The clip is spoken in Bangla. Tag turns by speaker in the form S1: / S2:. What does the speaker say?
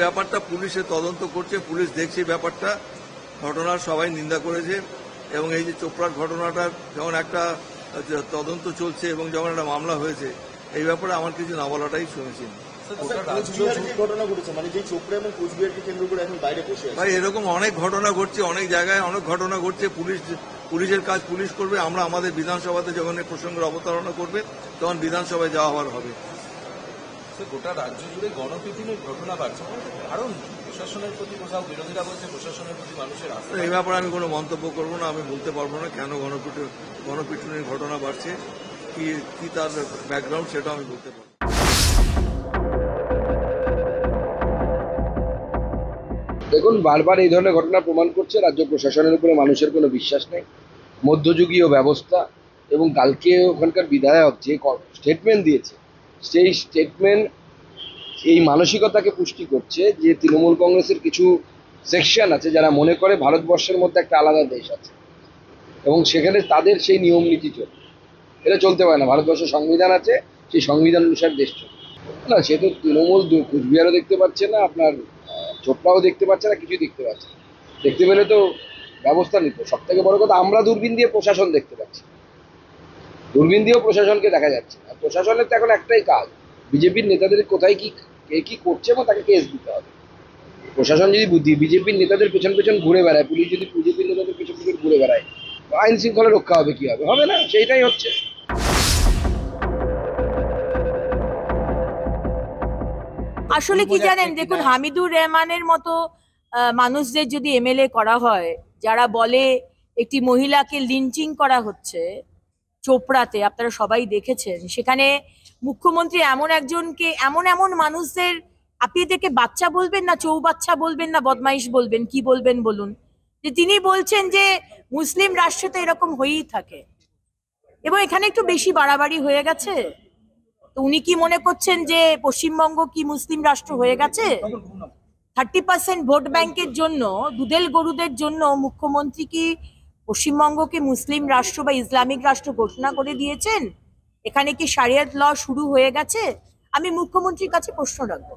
S1: ব্যাপারটা পুলিশে তদন্ত করছে, পুলিশ দেখছে ব্যাপারটা। ঘটনার সবাই নিন্দা করেছে এবং এই যে চোপড়ার ঘটনাটার যখন একটা তদন্ত চলছে এবং যখন একটা মামলা হয়েছে, এই ব্যাপারে আমার কিছু না বলাটাই শুনেছি।
S2: ঘটনা ঘটেছে মানে যে চোপড়া এবং কোচবিহারকে কেন্দ্র করে এখন বাইরে বসে আছে।
S1: ভাই এরকম অনেক ঘটনা ঘটছে, অনেক জায়গায় অনেক ঘটনা ঘটছে। পুলিশের কাজ পুলিশ করবে। আমরা আমাদের বিধানসভাতে যখন এই প্রসঙ্গের অবতারণা করবে তখন বিধানসভায় যাওয়া হওয়ার হবে।
S3: গোটা রাজ্য জুড়ে গণপিটুনির ঘটনা বাড়ছে, কারণ প্রশাসনের প্রতি কোথাও বিরোধীরা বলছে প্রশাসনের প্রতি মানুষের আস্থা।
S1: এই ব্যাপারে আমি কোনো মন্তব্য করবো না, আমি বলতে পারবো না কেন গণপিটুনির ঘটনা বাড়ছে, কি তার ব্যাকগ্রাউন্ড সেটা আমি বলতে পারবো।
S4: দেখুন, বারবার এই ধরনের ঘটনা প্রমাণ করছে রাজ্য প্রশাসনের উপরে মানুষের কোনো বিশ্বাস নেই। মধ্যযুগীয় ব্যবস্থা এবং কালকে ওখানকার বিধায়ক যে স্টেটমেন্ট দিয়েছে, সেই স্টেটমেন্ট এই মানসিকতাকে পুষ্টি করছে যে তৃণমূল কংগ্রেসের কিছু সেকশন আছে যারা মনে করে ভারতবর্ষের মধ্যে একটা আলাদা দেশ আছে এবং সেখানে তাদের সেই নিয়ম নীতি চলবে। এটা চলতে পারে না। ভারতবর্ষের সংবিধান আছে, সেই সংবিধান অনুসারে দেশ চলবে না। সে তো তৃণমূল কুচবিহারও দেখতে পাচ্ছে না, আপনার চোপড়াও দেখতে পাচ্ছে না, কিছুই দেখতে পাচ্ছে না। দেখতে পেলে তো ব্যবস্থা নিত। সব থেকে বড় কথা, আমরা দূরবীন দিয়ে প্রশাসন দেখতে পাচ্ছি, দূরবীন দিয়েও প্রশাসনকে দেখা যাচ্ছে। আর প্রশাসনের তো এখন একটাই কাজ, বিজেপির নেতাদের কোথায় কি কে কি করছে এবং তাকে কেস দিতে হবে। প্রশাসন যদি বিজেপির নেতাদের পেছন পেছন ঘুরে বেড়ায়, পুলিশ যদি বিজেপির নেতাদের পেছন পেছন ঘুরে বেড়ায়, আইন শৃঙ্খলা রক্ষা হবে কি হবে? হবে না। সেইটাই হচ্ছে।
S5: আসলে কি জানেন, দেখুন, হামিদুর রহমানের মতো মানুষদের যদি এমএলএ করা হয়, যারা বলে একটি মহিলাকে লিঞ্চিং করা হচ্ছে চোপড়াতে, আপনারা সবাই দেখেছেন, সেখানে মুখ্যমন্ত্রী এমন একজনকে, এমন মানুষদের আপনি এদেরকে বাচ্চা বলবেন না, চৌবাচ্চা বলবেন না, বদমাইশ বলবেন, কি বলবেন বলুন? যে তিনি বলছেন যে মুসলিম রাষ্ট্রে তো এরকম হয়েই থাকে, এবং এখানে একটু বেশি বাড়াবাড়ি হয়ে গেছে। তো উনি কি মনে করছেন যে পশ্চিমবঙ্গ কি মুসলিম রাষ্ট্র হয়ে গেছে? 30% ভোট ব্যাংকের জন্য, দুধেল গরুদের জন্য মুখ্যমন্ত্রী কি পশ্চিমবঙ্গকে মুসলিম রাষ্ট্র বা ইসলামিক রাষ্ট্র ঘোষণা করে দিয়েছেন? এখানে কি শরিয়ত ল শুরু হয়ে গেছে? আমি মুখ্যমন্ত্রীর কাছে প্রশ্ন রাখবো।